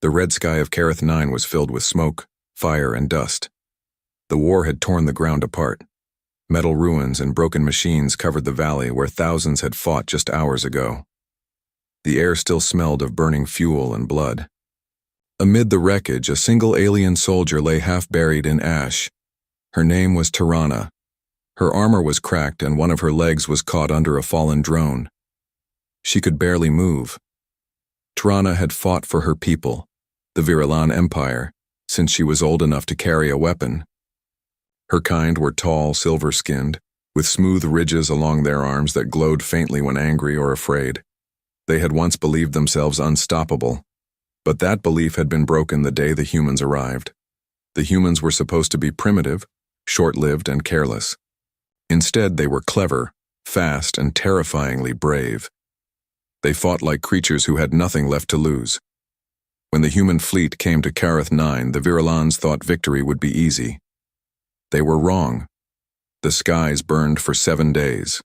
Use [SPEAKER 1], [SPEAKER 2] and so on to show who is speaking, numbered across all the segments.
[SPEAKER 1] The red sky of Kareth 9 was filled with smoke, fire, and dust. The war had torn the ground apart. Metal ruins and broken machines covered the valley where thousands had fought just hours ago. The air still smelled of burning fuel and blood. Amid the wreckage, a single alien soldier lay half-buried in ash. Her name was Tirana. Her armor was cracked and one of her legs was caught under a fallen drone. She could barely move. Tirana had fought for her people, the Virilan Empire, since she was old enough to carry a weapon. Her kind were tall, silver-skinned, with smooth ridges along their arms that glowed faintly when angry or afraid. They had once believed themselves unstoppable, but that belief had been broken the day the humans arrived. The humans were supposed to be primitive, short-lived, and careless. Instead, they were clever, fast, and terrifyingly brave. They fought like creatures who had nothing left to lose. When the human fleet came to Kareth 9, the Virilans thought victory would be easy. They were wrong. The skies burned for 7 days.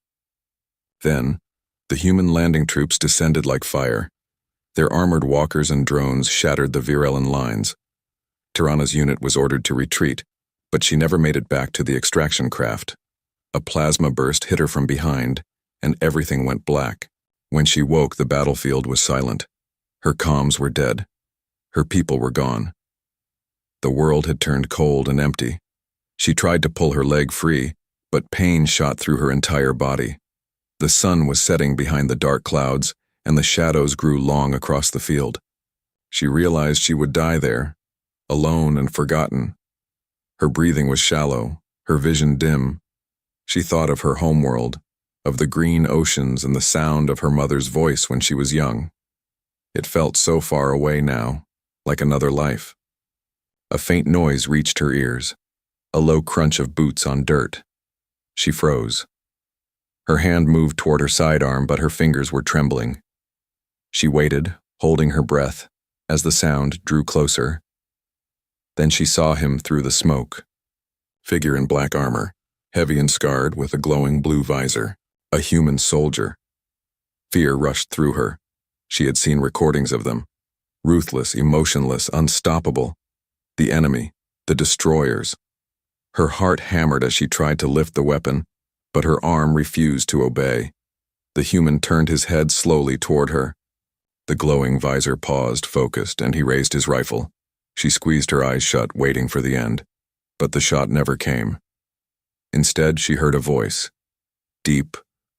[SPEAKER 1] Then, the human landing troops descended like fire. Their armored walkers and drones shattered the Virilan lines. Tirana's unit was ordered to retreat, but she never made it back to the extraction craft. A plasma burst hit her from behind, and everything went black. When she woke, the battlefield was silent. Her comms were dead. Her people were gone. The world had turned cold and empty. She tried to pull her leg free, but pain shot through her entire body. The sun was setting behind the dark clouds, and the shadows grew long across the field. She realized she would die there, alone and forgotten. Her breathing was shallow, her vision dim. She thought of her homeworld, of the green oceans and the sound of her mother's voice when she was young. It felt so far away now, like another life. A faint noise reached her ears, a low crunch of boots on dirt. She froze. Her hand moved toward her sidearm, but her fingers were trembling. She waited, holding her breath, as the sound drew closer. Then she saw him through the smoke. Figure in black armor, heavy and scarred with a glowing blue visor. A human soldier. Fear rushed through her. She had seen recordings of them. Ruthless, emotionless, unstoppable. The enemy, the destroyers. Her heart hammered as she tried to lift the weapon, but her arm refused to obey. The human turned his head slowly toward her. The glowing visor paused, focused, and he raised his rifle. She squeezed her eyes shut, waiting for the end. But the shot never came. Instead, she heard a voice. Deep,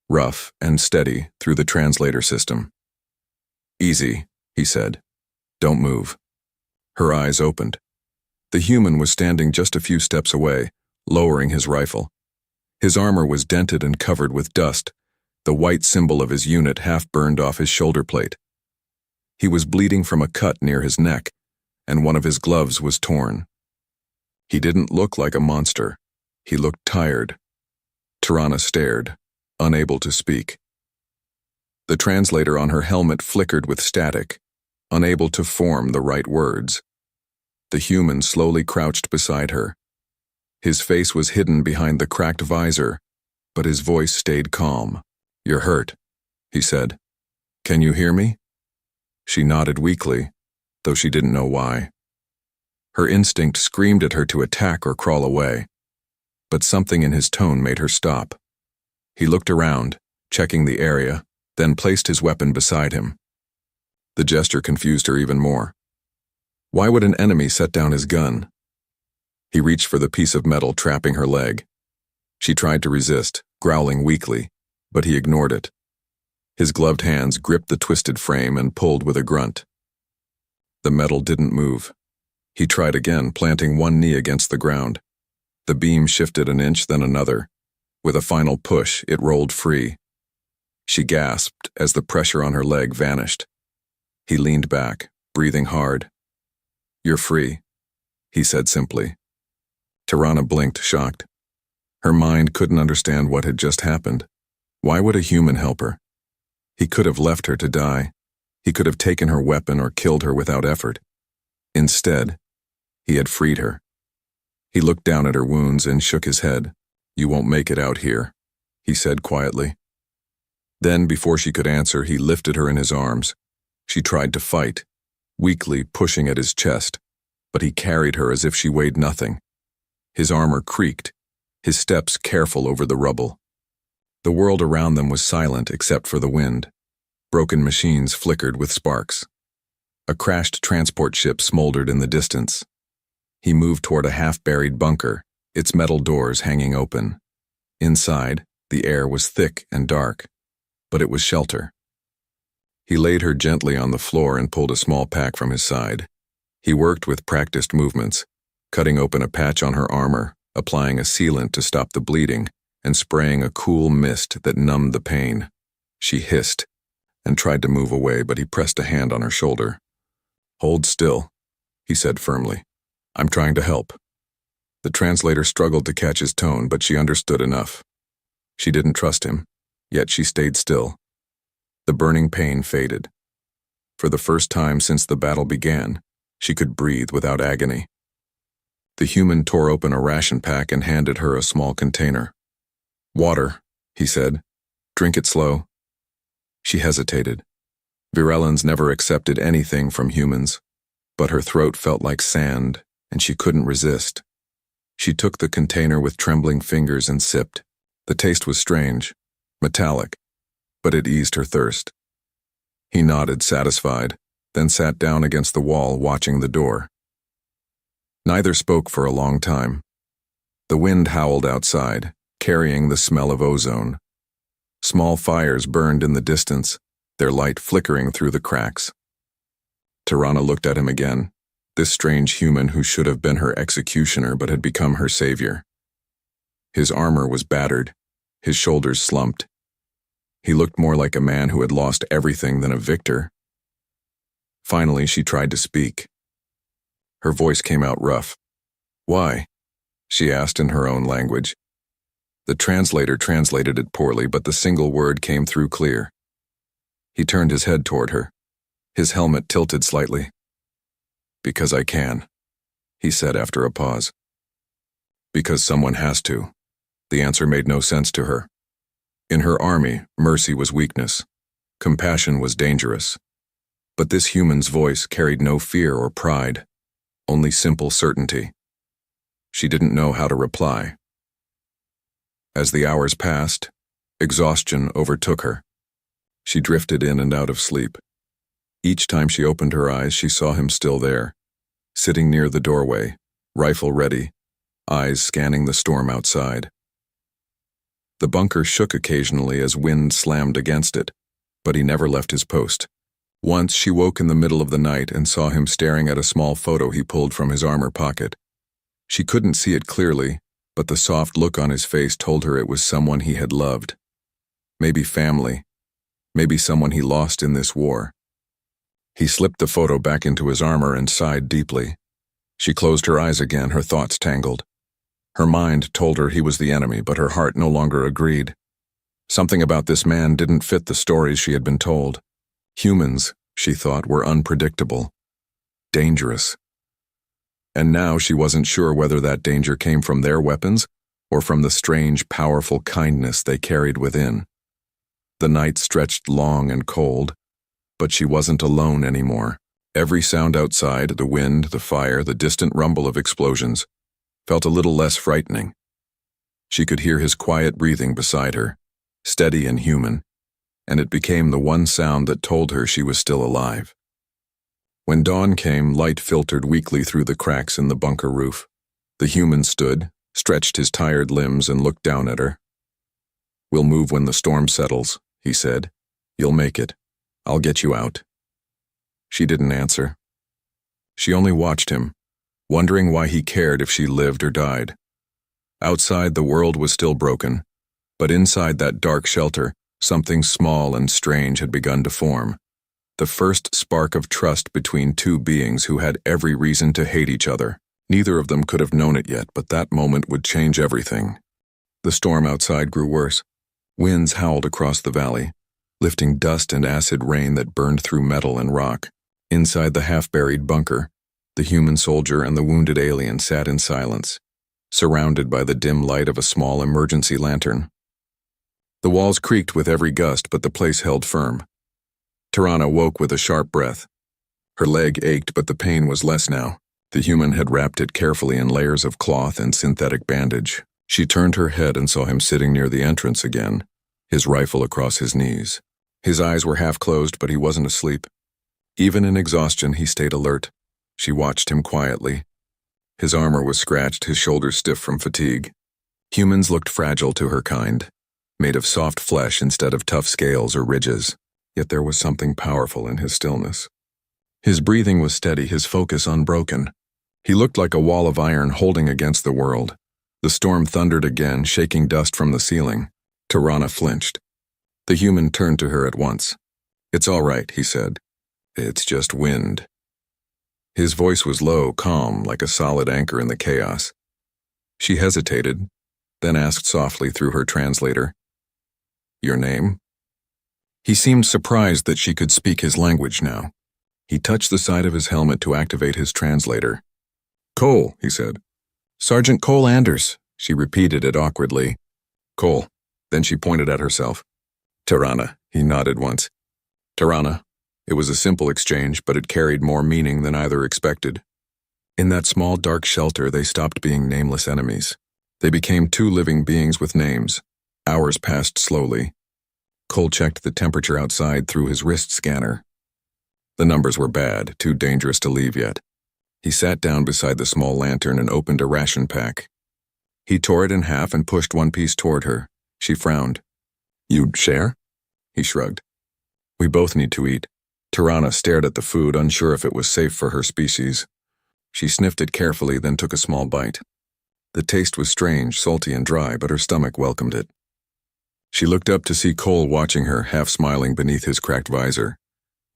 [SPEAKER 1] rough, and steady through the translator system. "Easy," he said. "Don't move." Her eyes opened. The human was standing just a few steps away, lowering his rifle. His armor was dented and covered with dust, the white symbol of his unit half burned off his shoulder plate. He was bleeding from a cut near his neck, and one of his gloves was torn. He didn't look like a monster. He looked tired. Tirana stared, unable to speak. The translator on her helmet flickered with static, unable to form the right words. The human slowly crouched beside her. His face was hidden behind the cracked visor, but his voice stayed calm. "You're hurt," he said. "Can you hear me?" She nodded weakly, though she didn't know why. Her instinct screamed at her to attack or crawl away, but something in his tone made her stop. He looked around, checking the area, then placed his weapon beside him. The gesture confused her even more. Why would an enemy set down his gun? He reached for the piece of metal trapping her leg. She tried to resist, growling weakly, but he ignored it. His gloved hands gripped the twisted frame and pulled with a grunt. The metal didn't move. He tried again, planting one knee against the ground. The beam shifted an inch, then another. With a final push, it rolled free. She gasped as the pressure on her leg vanished. He leaned back, breathing hard. "You're free," he said simply. Tirana blinked, shocked. Her mind couldn't understand what had just happened. Why would a human help her? He could have left her to die. He could have taken her weapon or killed her without effort. Instead, he had freed her. He looked down at her wounds and shook his head. "You won't make it out here," he said quietly. Then, before she could answer, he lifted her in his arms. She tried to fight, weakly pushing at his chest, but he carried her as if she weighed nothing. His armor creaked, his steps careful over the rubble. The world around them was silent except for the wind. Broken machines flickered with sparks. A crashed transport ship smoldered in the distance. He moved toward a half-buried bunker, its metal doors hanging open. Inside, the air was thick and dark, but it was shelter. He laid her gently on the floor and pulled a small pack from his side. He worked with practiced movements, cutting open a patch on her armor, applying a sealant to stop the bleeding, and spraying a cool mist that numbed the pain. She hissed and tried to move away, but he pressed a hand on her shoulder. "Hold still," he said firmly. "I'm trying to help." The translator struggled to catch his tone, but she understood enough. She didn't trust him, yet she stayed still. The burning pain faded. For the first time since the battle began, she could breathe without agony. The human tore open a ration pack and handed her a small container. "Water," he said. "Drink it slow." She hesitated. Virelans never accepted anything from humans, but her throat felt like sand, and she couldn't resist. She took the container with trembling fingers and sipped. The taste was strange, metallic, but it eased her thirst. He nodded, satisfied, then sat down against the wall, watching the door. Neither spoke for a long time. The wind howled outside, carrying the smell of ozone. Small fires burned in the distance, their light flickering through the cracks. Tirana looked at him again, this strange human who should have been her executioner but had become her savior. His armor was battered, his shoulders slumped. He looked more like a man who had lost everything than a victor. Finally, she tried to speak. Her voice came out rough. "Why?" she asked in her own language. The translator translated it poorly, but the single word came through clear. He turned his head toward her. His helmet tilted slightly. "Because I can," he said after a pause. "Because someone has to." The answer made no sense to her. In her army, mercy was weakness. Compassion was dangerous. But this human's voice carried no fear or pride, only simple certainty. She didn't know how to reply. As the hours passed, exhaustion overtook her. She drifted in and out of sleep. Each time she opened her eyes, she saw him still there, sitting near the doorway, rifle ready, eyes scanning the storm outside. The bunker shook occasionally as wind slammed against it, but he never left his post. Once she woke in the middle of the night and saw him staring at a small photo he pulled from his armor pocket. She couldn't see it clearly, but the soft look on his face told her it was someone he had loved. Maybe family, maybe someone he lost in this war. He slipped the photo back into his armor and sighed deeply. She closed her eyes again, her thoughts tangled. Her mind told her he was the enemy, but her heart no longer agreed. Something about this man didn't fit the stories she had been told. Humans, she thought, were unpredictable, dangerous. And now she wasn't sure whether that danger came from their weapons or from the strange, powerful kindness they carried within. The night stretched long and cold, but she wasn't alone anymore. Every sound outside, the wind, the fire, the distant rumble of explosions, felt a little less frightening. She could hear his quiet breathing beside her, steady and human, and it became the one sound that told her she was still alive. When dawn came, light filtered weakly through the cracks in the bunker roof. The human stood, stretched his tired limbs, and looked down at her. "We'll move when the storm settles," he said. "You'll make it. I'll get you out." She didn't answer. She only watched him, wondering why he cared if she lived or died. Outside, the world was still broken, but inside that dark shelter, something small and strange had begun to form. The first spark of trust between two beings who had every reason to hate each other. Neither of them could have known it yet, but that moment would change everything. The storm outside grew worse. Winds howled across the valley, lifting dust and acid rain that burned through metal and rock. Inside the half-buried bunker, the human soldier and the wounded alien sat in silence, surrounded by the dim light of a small emergency lantern. The walls creaked with every gust, but the place held firm. Tirana woke with a sharp breath. Her leg ached, but the pain was less now. The human had wrapped it carefully in layers of cloth and synthetic bandage. She turned her head and saw him sitting near the entrance again, his rifle across his knees. His eyes were half closed, but he wasn't asleep. Even in exhaustion, he stayed alert. She watched him quietly. His armor was scratched, his shoulders stiff from fatigue. Humans looked fragile to her kind, made of soft flesh instead of tough scales or ridges. Yet there was something powerful in his stillness. His breathing was steady, his focus unbroken. He looked like a wall of iron holding against the world. The storm thundered again, shaking dust from the ceiling. Tirana flinched. The human turned to her at once. "It's all right," he said. "It's just wind." His voice was low, calm, like a solid anchor in the chaos. She hesitated, then asked softly through her translator, "Your name?" He seemed surprised that she could speak his language now. He touched the side of his helmet to activate his translator. "Cole," he said. "Sergeant Cole Anders," she repeated it awkwardly. "Cole." Then she pointed at herself. "Tirana," he nodded once. "Tirana." It was a simple exchange, but it carried more meaning than either expected. In that small, dark shelter, they stopped being nameless enemies. They became two living beings with names. Hours passed slowly. Cole checked the temperature outside through his wrist scanner. The numbers were bad, too dangerous to leave yet. He sat down beside the small lantern and opened a ration pack. He tore it in half and pushed one piece toward her. She frowned. "You'd share?" He shrugged. "We both need to eat." Tirana stared at the food, unsure if it was safe for her species. She sniffed it carefully, then took a small bite. The taste was strange, salty and dry, but her stomach welcomed it. She looked up to see Cole watching her, half smiling beneath his cracked visor.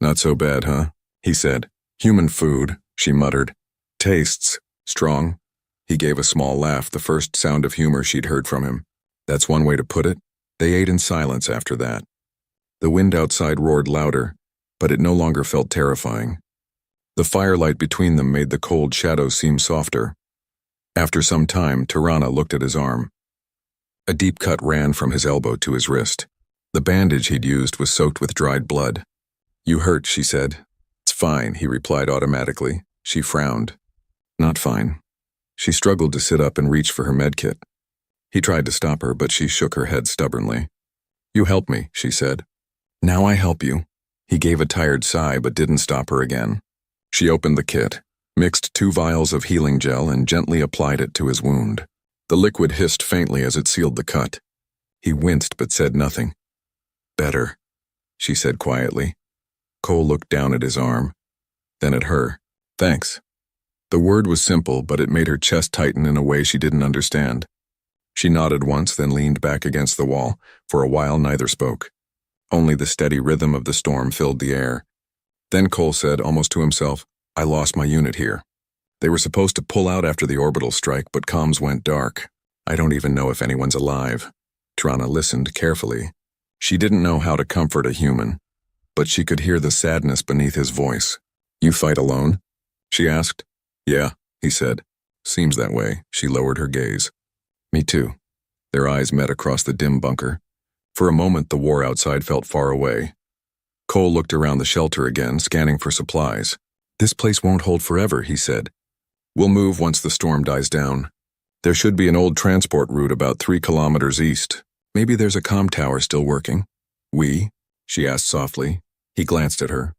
[SPEAKER 1] "Not so bad, huh?" he said. "Human food," she muttered. "Tastes strong." He gave a small laugh, the first sound of humor she'd heard from him. That's one way to put it. They ate in silence after that. The wind outside roared louder, but it no longer felt terrifying. The firelight between them made the cold shadows seem softer. After some time, Tirana looked at his arm. A deep cut ran from his elbow to his wrist. The bandage he'd used was soaked with dried blood. "You hurt," she said. "It's fine," he replied automatically. She frowned. "Not fine." She struggled to sit up and reach for her medkit. He tried to stop her, but she shook her head stubbornly. "You help me," she said. "Now I help you." He gave a tired sigh but didn't stop her again. She opened the kit, mixed 2 vials of healing gel and gently applied it to his wound. The liquid hissed faintly as it sealed the cut. He winced but said nothing. "Better," she said quietly. Cole looked down at his arm, then at her. "Thanks." The word was simple, but it made her chest tighten in a way she didn't understand. She nodded once, then leaned back against the wall. For a while, neither spoke. Only the steady rhythm of the storm filled the air. Then Cole said, almost to himself, "I lost my unit here. They were supposed to pull out after the orbital strike, but comms went dark. I don't even know if anyone's alive." Tirana listened carefully. She didn't know how to comfort a human, but she could hear the sadness beneath his voice. "You fight alone?" she asked. "Yeah," he said. "Seems that way." She lowered her gaze. "Me too." Their eyes met across the dim bunker. For a moment, the war outside felt far away. Cole looked around the shelter again, scanning for supplies. "This place won't hold forever," he said. "We'll move once the storm dies down. There should be an old transport route about 3 kilometers east. Maybe there's a comm tower still working." "We?" she asked softly. He glanced at her.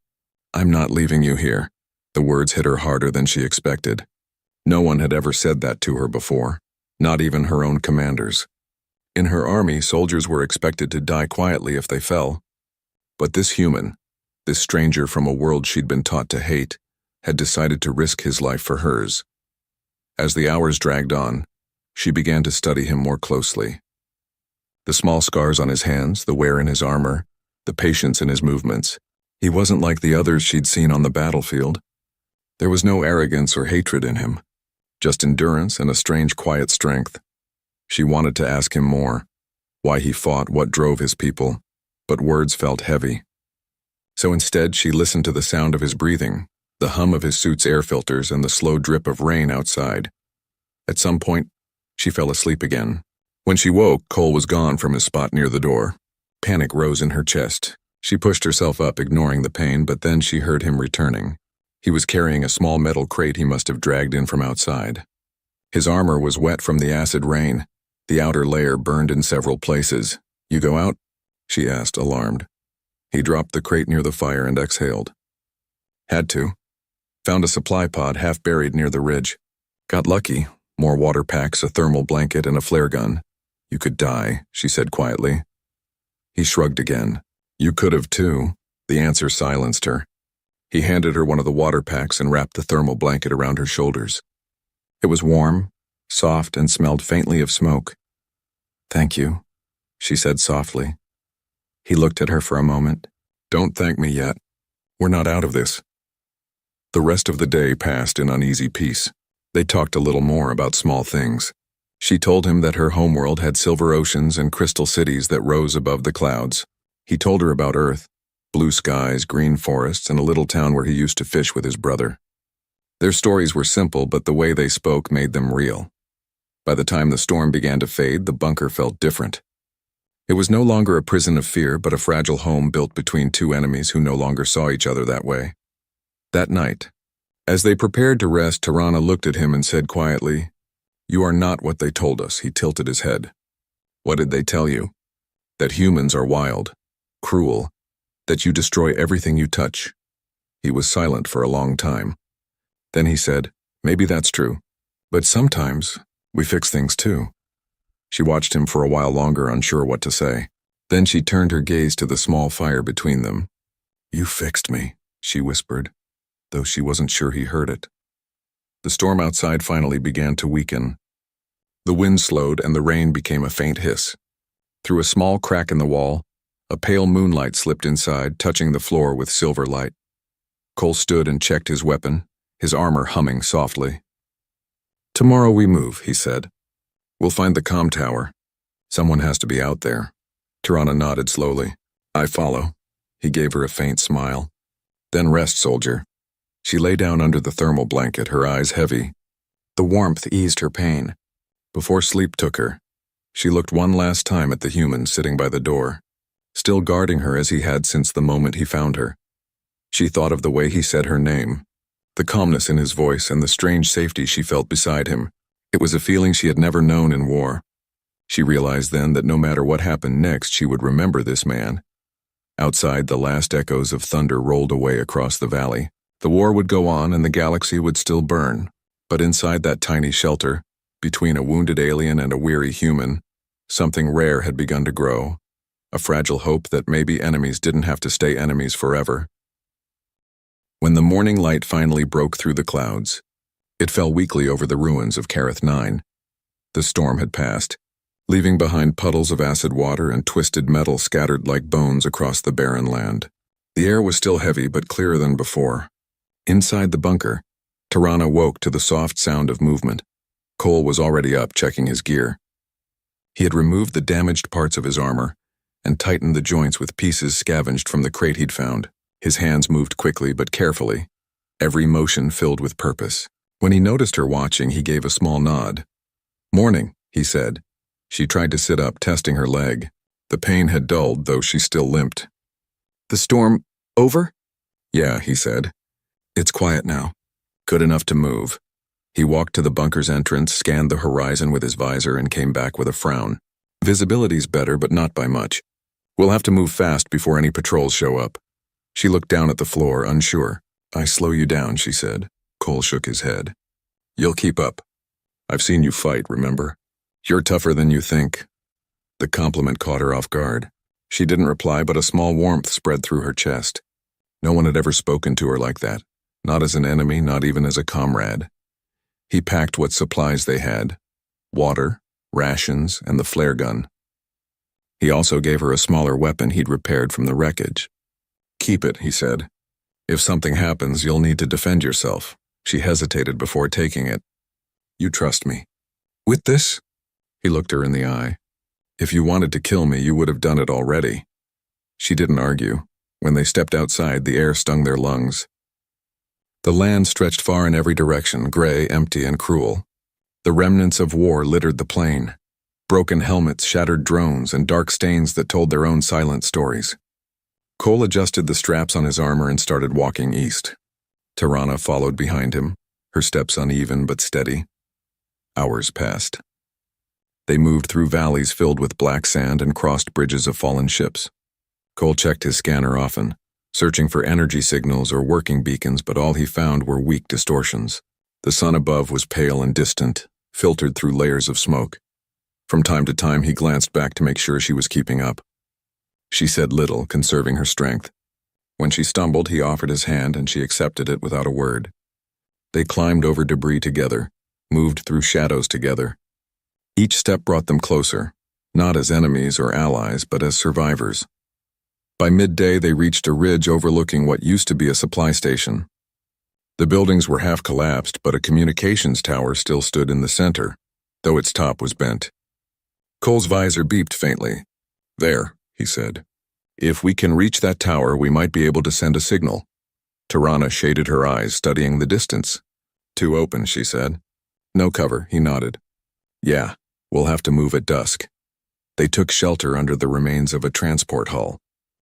[SPEAKER 1] "I'm not leaving you here." The words hit her harder than she expected. No one had ever said that to her before, not even her own commanders. In her army, soldiers were expected to die quietly if they fell. But this human, this stranger from a world she'd been taught to hate, had decided to risk his life for hers. As the hours dragged on, she began to study him more closely. The small scars on his hands, the wear in his armor, the patience in his movements. He wasn't like the others she'd seen on the battlefield. There was no arrogance or hatred in him, just endurance and a strange quiet strength. She wanted to ask him more, why he fought, what drove his people, but words felt heavy. So instead, she listened to the sound of his breathing, the hum of his suit's air filters, and the slow drip of rain outside. At some point, she fell asleep again. When she woke, Cole was gone from his spot near the door. Panic rose in her chest. She pushed herself up, ignoring the pain, but then she heard him returning. He was carrying a small metal crate he must have dragged in from outside. His armor was wet from the acid rain. The outer layer burned in several places. "You go out?" she asked, alarmed. He dropped the crate near the fire and exhaled. "Had to. Found a supply pod half buried near the ridge. Got lucky. More water packs, a thermal blanket, and a flare gun. You could die," she said quietly. He shrugged again. "You could have too." The answer silenced her. He handed her one of the water packs and wrapped the thermal blanket around her shoulders. It was warm, soft, and smelled faintly of smoke. "Thank you," she said softly. He looked at her for a moment. "Don't thank me yet. We're not out of this." The rest of the day passed in uneasy peace. They talked a little more about small things. She told him that her homeworld had silver oceans and crystal cities that rose above the clouds. He told her about Earth, blue skies, green forests, and a little town where he used to fish with his brother. Their stories were simple, but the way they spoke made them real. By the time the storm began to fade, the bunker felt different. It was no longer a prison of fear, but a fragile home built between two enemies who no longer saw each other that way. That night, as they prepared to rest, Tirana looked at him and said quietly, "You are not what they told us." He tilted his head. "What did they tell you? That humans are wild, cruel, that you destroy everything you touch." He was silent for a long time. Then he said, "Maybe that's true, but sometimes we fix things too." She watched him for a while longer, unsure what to say. Then she turned her gaze to the small fire between them. "You fixed me," she whispered, though she wasn't sure he heard it. The storm outside finally began to weaken. The wind slowed and the rain became a faint hiss. Through a small crack in the wall, a pale moonlight slipped inside, touching the floor with silver light. Cole stood and checked his weapon, his armor humming softly. "Tomorrow we move," he said. "We'll find the comm tower. Someone has to be out there." Tirana nodded slowly. "I follow." He gave her a faint smile. "Then rest, soldier." She lay down under the thermal blanket, her eyes heavy. The warmth eased her pain. Before sleep took her, she looked one last time at the human sitting by the door, still guarding her as he had since the moment he found her. She thought of the way he said her name, the calmness in his voice, and the strange safety she felt beside him. It was a feeling she had never known in war. She realized then that no matter what happened next, she would remember this man. Outside, the last echoes of thunder rolled away across the valley. The war would go on and the galaxy would still burn. But inside that tiny shelter, between a wounded alien and a weary human, something rare had begun to grow, a fragile hope that maybe enemies didn't have to stay enemies forever. When the morning light finally broke through the clouds, it fell weakly over the ruins of Kareth 9. The storm had passed, leaving behind puddles of acid water and twisted metal scattered like bones across the barren land. The air was still heavy but clearer than before. Inside the bunker, Tirana woke to the soft sound of movement. Cole was already up, checking his gear. He had removed the damaged parts of his armor and tightened the joints with pieces scavenged from the crate he'd found. His hands moved quickly but carefully, every motion filled with purpose. When he noticed her watching, he gave a small nod. "Morning," he said. She tried to sit up, testing her leg. The pain had dulled, though she still limped. "The storm over?" "Yeah," he said. "It's quiet now. Good enough to move." He walked to the bunker's entrance, scanned the horizon with his visor, and came back with a frown. "Visibility's better, but not by much. We'll have to move fast before any patrols show up." She looked down at the floor, unsure. "I slow you down," she said. Cole shook his head. "You'll keep up. I've seen you fight, remember? You're tougher than you think." The compliment caught her off guard. She didn't reply, but a small warmth spread through her chest. No one had ever spoken to her like that, not as an enemy, not even as a comrade. He packed what supplies they had: water, rations, and the flare gun. He also gave her a smaller weapon he'd repaired from the wreckage. "Keep it," he said. "If something happens, you'll need to defend yourself." She hesitated before taking it. "You trust me." "With this?" He looked her in the eye. "If you wanted to kill me, you would have done it already." She didn't argue. When they stepped outside, the air stung their lungs. The land stretched far in every direction, gray, empty, and cruel. The remnants of war littered the plain. Broken helmets, shattered drones, and dark stains that told their own silent stories. Cole adjusted the straps on his armor and started walking east. Tirana followed behind him, her steps uneven but steady. Hours passed. They moved through valleys filled with black sand and crossed bridges of fallen ships. Cole checked his scanner often, searching for energy signals or working beacons, but all he found were weak distortions. The sun above was pale and distant, filtered through layers of smoke. From time to time, he glanced back to make sure she was keeping up. She said little, conserving her strength. When she stumbled, he offered his hand, and she accepted it without a word. They climbed over debris together, moved through shadows together. Each step brought them closer, not as enemies or allies, but as survivors. By midday, they reached a ridge overlooking what used to be a supply station. The buildings were half collapsed, but a communications tower still stood in the center, though its top was bent. Cole's visor beeped faintly. "There," he said. "If we can reach that tower, we might be able to send a signal." Tirana shaded her eyes, studying the distance. "Too open," she said. "No cover," he nodded. "Yeah, we'll have to move at dusk." They took shelter under the remains of a transport hull.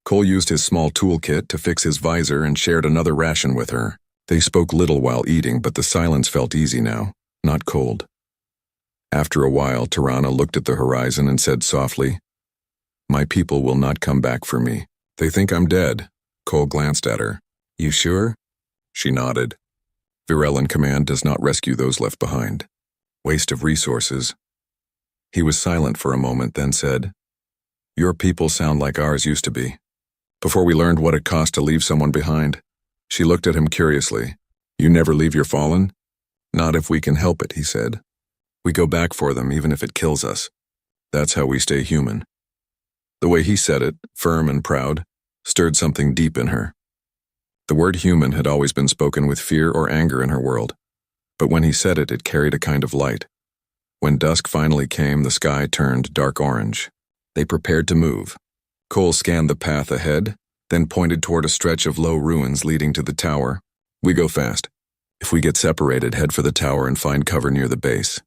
[SPEAKER 1] Cole used his small toolkit to fix his visor and shared another ration with her. They spoke little while eating, but the silence felt easy now, not cold. After a while, Tirana looked at the horizon and said softly, "My people will not come back for me. They think I'm dead." Cole glanced at her. "You sure?" She nodded. "Virellan Command does not rescue those left behind. Waste of resources." He was silent for a moment, then said, "Your people sound like ours used to be. Before we learned what it cost to leave someone behind." She looked at him curiously. "You never leave your fallen?" "Not if we can help it," he said. "We go back for them even if it kills us. That's how we stay human." The way he said it, firm and proud, stirred something deep in her. The word human had always been spoken with fear or anger in her world, but when he said it, it carried a kind of light. When dusk finally came, the sky turned dark orange. They prepared to move. Cole scanned the path ahead, then pointed toward a stretch of low ruins leading to the tower. "We go fast. If we get separated, head for the tower and find cover near the base."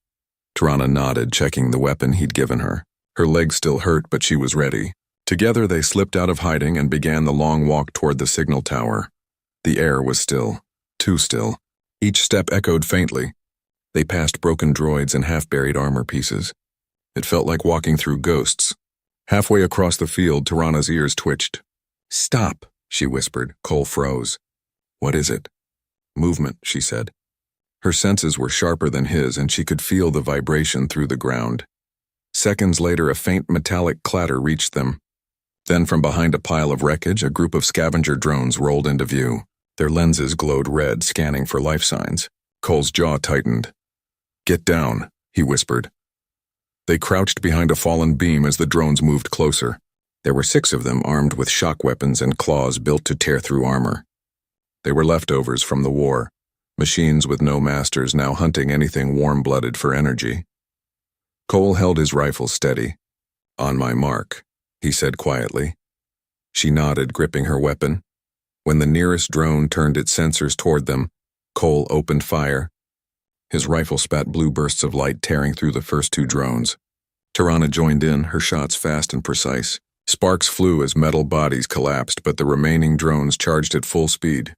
[SPEAKER 1] Tirana nodded, checking the weapon he'd given her. Her legs still hurt, but she was ready. Together they slipped out of hiding and began the long walk toward the signal tower. The air was still, too still. Each step echoed faintly. They passed broken droids and half-buried armor pieces. It felt like walking through ghosts. Halfway across the field, Tirana's ears twitched. "Stop," she whispered. Cole froze. "What is it?" "Movement," she said. Her senses were sharper than his, and she could feel the vibration through the ground. Seconds later, a faint metallic clatter reached them. Then from behind a pile of wreckage, a group of scavenger drones rolled into view. Their lenses glowed red, scanning for life signs. Cole's jaw tightened. "Get down," he whispered. They crouched behind a fallen beam as the drones moved closer. There were 6 of them, armed with shock weapons and claws built to tear through armor. They were leftovers from the war, machines with no masters now hunting anything warm-blooded for energy. Cole held his rifle steady. "On my mark," he said quietly. She nodded, gripping her weapon. When the nearest drone turned its sensors toward them, Cole opened fire. His rifle spat blue bursts of light, tearing through the first 2 drones. Tirana joined in, her shots fast and precise. Sparks flew as metal bodies collapsed, but the remaining drones charged at full speed.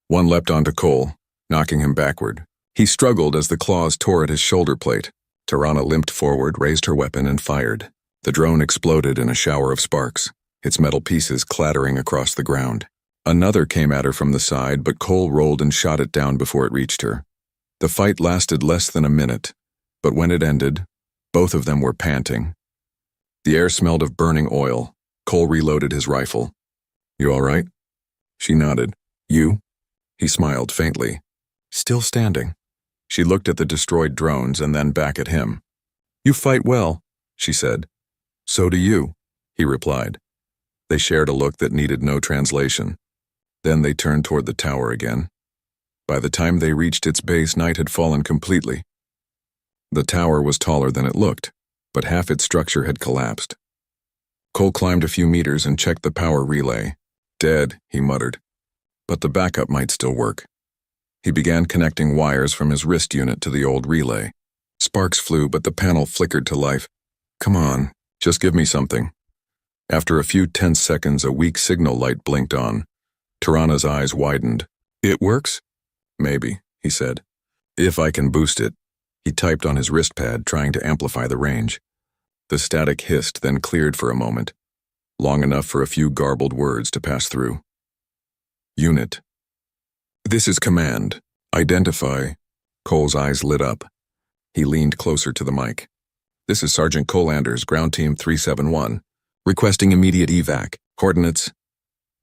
[SPEAKER 1] One leapt onto Cole, knocking him backward. He struggled as the claws tore at his shoulder plate. Tirana limped forward, raised her weapon, and fired. The drone exploded in a shower of sparks, its metal pieces clattering across the ground. Another came at her from the side, but Cole rolled and shot it down before it reached her. The fight lasted less than a minute, but when it ended, both of them were panting. The air smelled of burning oil. Cole reloaded his rifle. "You all right?" She nodded. "You?" He smiled faintly. "Still standing." She looked at the destroyed drones and then back at him. "You fight well," she said. "So do you," he replied. They shared a look that needed no translation. Then they turned toward the tower again. By the time they reached its base, night had fallen completely. The tower was taller than it looked, but half its structure had collapsed. Cole climbed a few meters and checked the power relay. "Dead," he muttered. "But the backup might still work." He began connecting wires from his wrist unit to the old relay. Sparks flew, but the panel flickered to life. "Come on, just give me something." After a few tense seconds, a weak signal light blinked on. Tirana's eyes widened. "It works?" Maybe, he said. If I can boost it. He typed on his wrist pad, trying to amplify the range. The static hissed, then cleared for a moment, long enough for a few garbled words to pass through. Unit. This is command. Identify. Cole's eyes lit up. He leaned closer to the mic. This is Sergeant Cole Anders, Ground Team 371. Requesting immediate evac. Coordinates.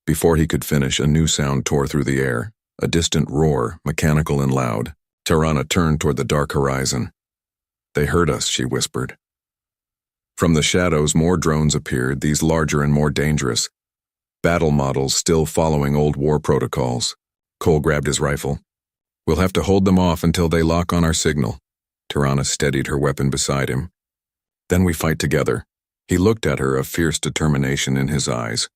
[SPEAKER 1] Before he could finish, a new sound tore through the air. A distant roar, mechanical and loud. Tirana turned toward the dark horizon. They heard us, she whispered. From the shadows, more drones appeared, these larger and more dangerous. Battle models still following old war protocols. Cole grabbed his rifle. We'll have to hold them off until they lock on our signal. Tirana steadied her weapon beside him. Then we fight together. He looked at her, a fierce determination in his eyes.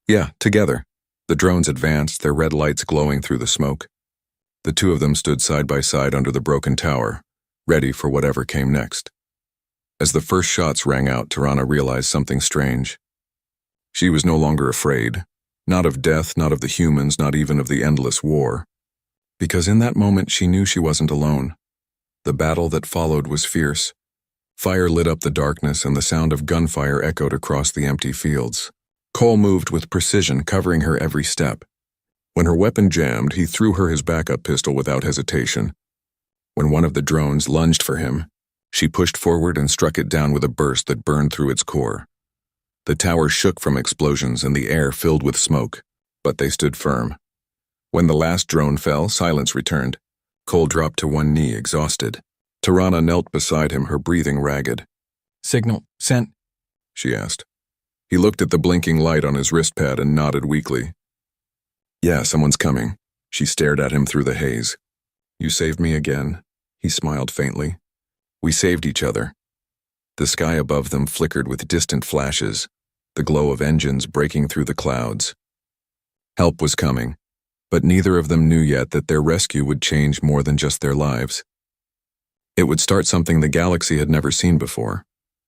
[SPEAKER 1] Yeah, together. The drones advanced, their red lights glowing through the smoke. The two of them stood side by side under the broken tower, ready for whatever came next. As the first shots rang out, Tirana realized something strange. She was no longer afraid, not of death, not of the humans, not even of the endless war. Because in that moment she knew she wasn't alone. The battle that followed was fierce. Fire lit up the darkness and the sound of gunfire echoed across the empty fields. Cole moved with precision, covering her every step. When her weapon jammed, he threw her his backup pistol without hesitation. When one of the drones lunged for him, she pushed forward and struck it down with a burst that burned through its core. The tower shook from explosions and the air filled with smoke, but they stood firm. When the last drone fell, silence returned. Cole dropped to one knee, exhausted. Tirana knelt beside him, her breathing ragged.
[SPEAKER 2] Signal sent,
[SPEAKER 1] she asked. He looked at the blinking light on his wrist pad and nodded weakly. Yeah, someone's coming. She stared at him through the haze. You saved me again, he smiled faintly. We saved each other. The sky above them flickered with distant flashes, the glow of engines breaking through the clouds. Help was coming, but neither of them knew yet that their rescue would change more than just their lives. It would start something the galaxy had never seen before,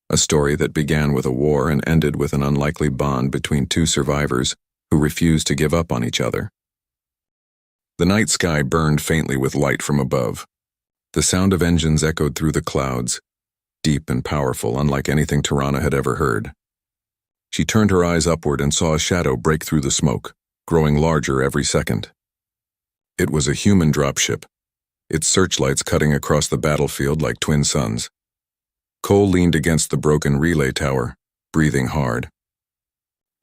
[SPEAKER 1] a story that began with a war and ended with an unlikely bond between two survivors who refused to give up on each other. The night sky burned faintly with light from above. The sound of engines echoed through the clouds, deep and powerful, unlike anything Tirana had ever heard. She turned her eyes upward and saw a shadow break through the smoke, growing larger every second. It was a human dropship, its searchlights cutting across the battlefield like twin suns. Cole leaned against the broken relay tower, breathing hard.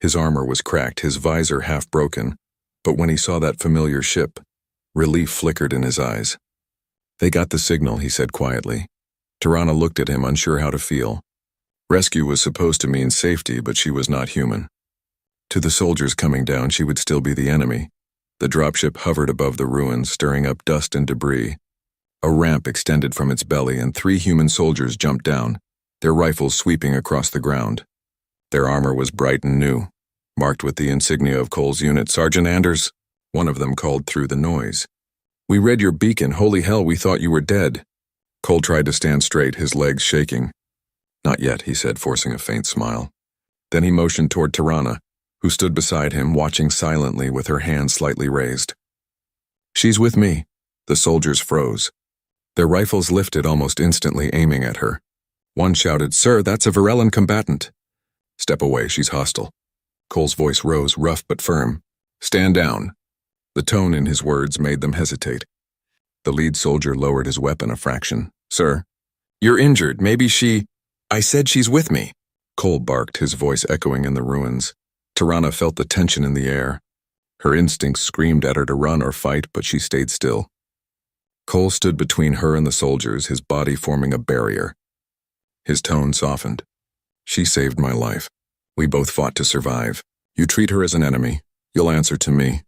[SPEAKER 1] His armor was cracked, his visor half broken, but when he saw that familiar ship, relief flickered in his eyes. They got the signal, he said quietly. Tirana looked at him, unsure how to feel. Rescue was supposed to mean safety, but she was not human. To the soldiers coming down, she would still be the enemy. The dropship hovered above the ruins, stirring up dust and debris. A ramp extended from its belly, and 3 human soldiers jumped down, their rifles sweeping across the ground. Their armor was bright and new, marked with the insignia of Cole's unit. Sergeant Anders, one of them called through the noise. We read your beacon. Holy hell, we thought you were dead. Cole tried to stand straight, his legs shaking. Not yet, he said, forcing a faint smile. Then he motioned toward Tirana, who stood beside him, watching silently with her hands slightly raised. She's with me. The soldiers froze. Their rifles lifted almost instantly, aiming at her. One shouted, Sir, that's a Varellan combatant. Step away, she's hostile. Cole's voice rose, rough but firm. Stand down. The tone in his words made them hesitate. The lead soldier lowered his weapon a fraction. Sir, you're injured. Maybe she... I said she's with me. Cole barked, his voice echoing in the ruins. Tirana felt the tension in the air. Her instincts screamed at her to run or fight, but she stayed still. Cole stood between her and the soldiers, his body forming a barrier. His tone softened. She saved my life. We both fought to survive. You treat her as an enemy. You'll answer to me.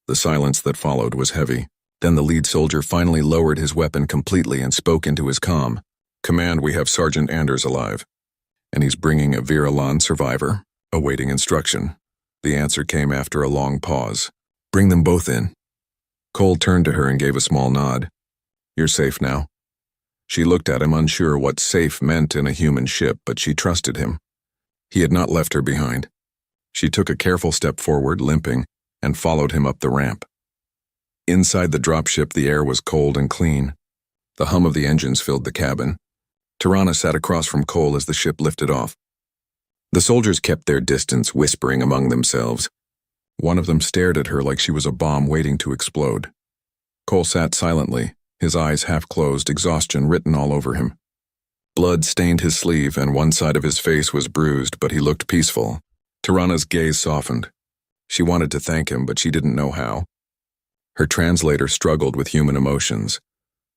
[SPEAKER 1] The silence that followed was heavy. Then the lead soldier finally lowered his weapon completely and spoke into his comm. Command, we have Sergeant Anders alive. And he's bringing a Varellan survivor, awaiting instruction. The answer came after a long pause. Bring them both in. Cole turned to her and gave a small nod. You're safe now. She looked at him, unsure what safe meant in a human ship, but she trusted him. He had not left her behind. She took a careful step forward, limping, and followed him up the ramp. Inside the dropship, the air was cold and clean. The hum of the engines filled the cabin. Tirana sat across from Cole as the ship lifted off. The soldiers kept their distance, whispering among themselves. One of them stared at her like she was a bomb waiting to explode. Cole sat silently, his eyes half closed, exhaustion written all over him. Blood stained his sleeve, and one side of his face was bruised, but he looked peaceful. Tirana's gaze softened. She wanted to thank him, but she didn't know how. Her translator struggled with human emotions.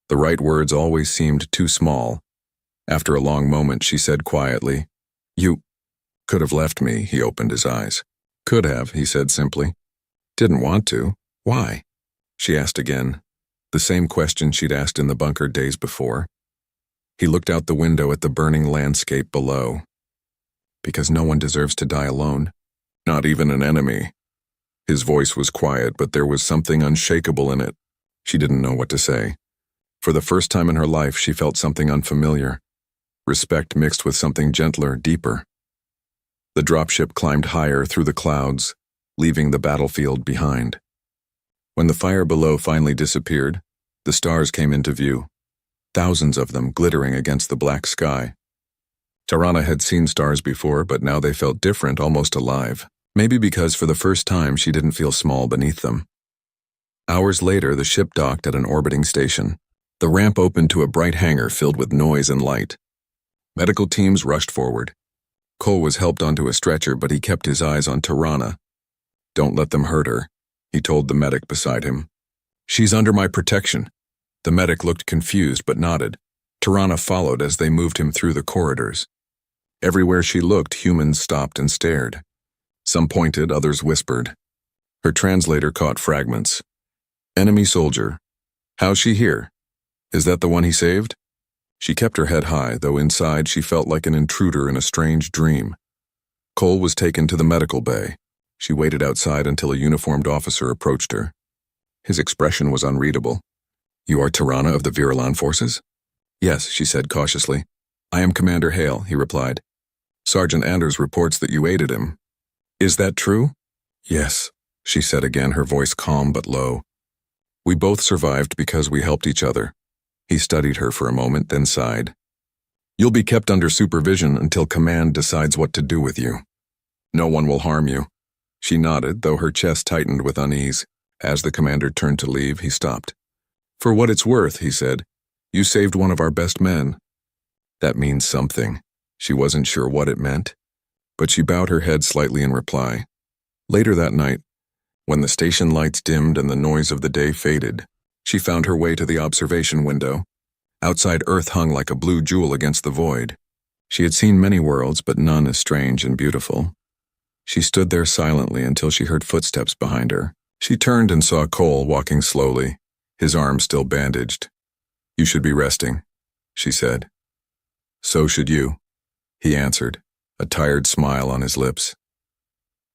[SPEAKER 1] The right words always seemed too small. After a long moment, she said quietly, "You could have left me." He opened his eyes. "Could have," he said simply. "Didn't want to. Why?" She asked again, the same question she'd asked in the bunker days before. He looked out the window at the burning landscape below. "Because no one deserves to die alone. Not even an enemy." His voice was quiet, but there was something unshakable in it. She didn't know what to say. For the first time in her life, she felt something unfamiliar. Respect mixed with something gentler, deeper. The dropship climbed higher through the clouds, leaving the battlefield behind. When the fire below finally disappeared, the stars came into view, thousands of them glittering against the black sky. Tirana had seen stars before, but now they felt different, almost alive. Maybe because for the first time she didn't feel small beneath them. Hours later, the ship docked at an orbiting station. The ramp opened to a bright hangar filled with noise and light. Medical teams rushed forward. Cole was helped onto a stretcher, but he kept his eyes on Tirana. "Don't let them hurt her," he told the medic beside him. "She's under my protection." The medic looked confused but nodded. Tirana followed as they moved him through the corridors. Everywhere she looked, humans stopped and stared. Some pointed, others whispered. Her translator caught fragments. "Enemy soldier. How's she here? Is that the one he saved?" She kept her head high, though inside she felt like an intruder in a strange dream. Cole was taken to the medical bay. She waited outside until a uniformed officer approached her. His expression was unreadable. "You are Tirana of the Viralan forces?" "Yes," she said cautiously. "I am Commander Hale," he replied. "Sergeant Anders reports that you aided him. Is that true?" "Yes," she said again, her voice calm but low. "We both survived because we helped each other." He studied her for a moment, then sighed. "You'll be kept under supervision until command decides what to do with you. No one will harm you." She nodded, though her chest tightened with unease. As the commander turned to leave, he stopped. "For what it's worth," he said, "you saved one of our best men." That means something. She wasn't sure what it meant, but she bowed her head slightly in reply. Later that night, when the station lights dimmed and the noise of the day faded, she found her way to the observation window. Outside, Earth hung like a blue jewel against the void. She had seen many worlds, but none as strange and beautiful. She stood there silently until she heard footsteps behind her. She turned and saw Cole walking slowly, his arm still bandaged. "You should be resting," she said. "So should you," he answered, a tired smile on his lips.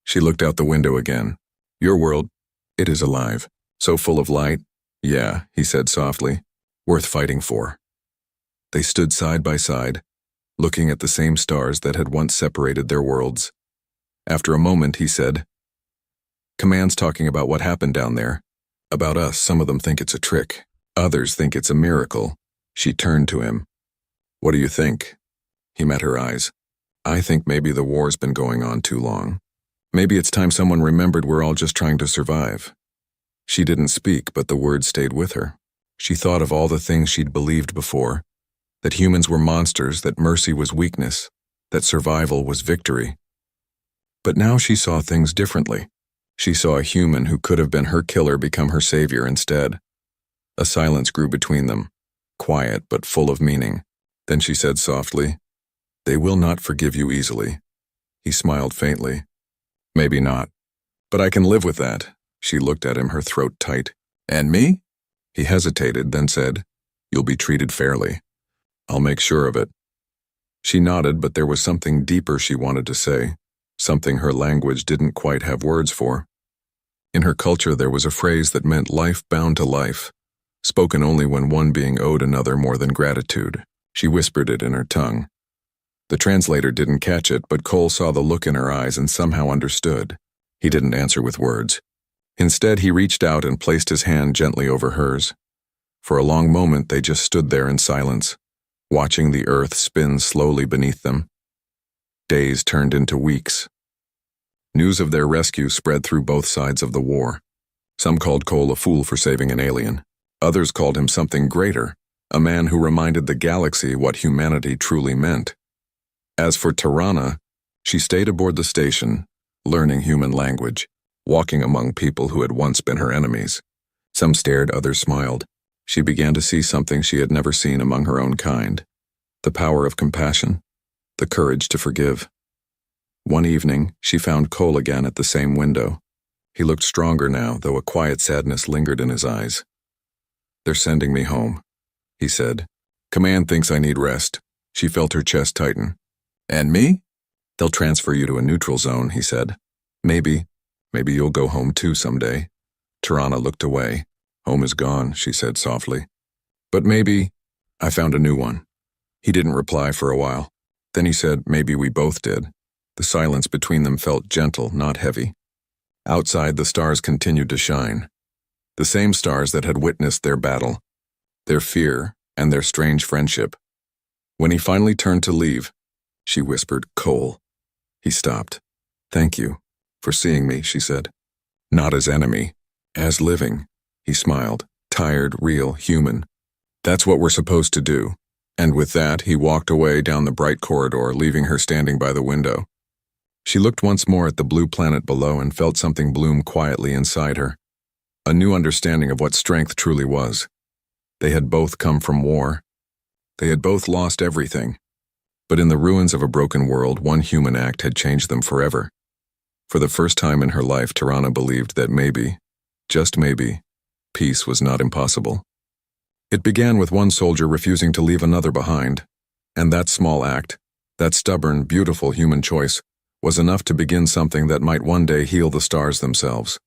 [SPEAKER 1] She looked out the window again. "Your world, it is alive, so full of light." "Yeah," he said softly, "worth fighting for." They stood side by side, looking at the same stars that had once separated their worlds. After a moment, he said, "Command's talking about what happened down there. About us, some of them think it's a trick. Others think it's a miracle." She turned to him. "What do you think?" He met her eyes. "I think maybe the war's been going on too long. Maybe it's time someone remembered we're all just trying to survive." She didn't speak, but the words stayed with her. She thought of all the things she'd believed before, that humans were monsters, that mercy was weakness, that survival was victory. But now she saw things differently. She saw a human who could have been her killer become her savior instead. A silence grew between them, quiet but full of meaning. Then she said softly, "They will not forgive you easily." He smiled faintly. "Maybe not, but I can live with that." She looked at him, her throat tight. "And me?" He hesitated, then said, "You'll be treated fairly. I'll make sure of it." She nodded, but there was something deeper she wanted to say, something her language didn't quite have words for. In her culture, there was a phrase that meant life bound to life, spoken only when one being owed another more than gratitude. She whispered it in her tongue. The translator didn't catch it, but Cole saw the look in her eyes and somehow understood. He didn't answer with words. Instead, he reached out and placed his hand gently over hers. For a long moment, they just stood there in silence, watching the earth spin slowly beneath them. Days turned into weeks. News of their rescue spread through both sides of the war. Some called Cole a fool for saving an alien. Others called him something greater, a man who reminded the galaxy what humanity truly meant. As for Tirana, she stayed aboard the station, learning human language, walking among people who had once been her enemies. Some stared, others smiled. She began to see something she had never seen among her own kind: the power of compassion, the courage to forgive. One evening, she found Cole again at the same window. He looked stronger now, though a quiet sadness lingered in his eyes. "They're sending me home," he said. "Command thinks I need rest." She felt her chest tighten. "And me?" "They'll transfer you to a neutral zone," he said. Maybe you'll go home too someday." Tirana looked away. "Home is gone," she said softly. "But maybe I found a new one." He didn't reply for a while. Then he said, "Maybe we both did." The silence between them felt gentle, not heavy. Outside, the stars continued to shine. The same stars that had witnessed their battle, their fear, and their strange friendship. When he finally turned to leave, she whispered, "Cole." He stopped. "Thank you for seeing me," she said. "Not as enemy, as living." He smiled, tired, real, human. "That's what we're supposed to do." And with that, he walked away down the bright corridor, leaving her standing by the window. She looked once more at the blue planet below and felt something bloom quietly inside her. A new understanding of what strength truly was. They had both come from war. They had both lost everything. But in the ruins of a broken world, one human act had changed them forever. For the first time in her life, Tirana believed that maybe, just maybe, peace was not impossible. It began with one soldier refusing to leave another behind. And that small act, that stubborn, beautiful human choice, was enough to begin something that might one day heal the stars themselves.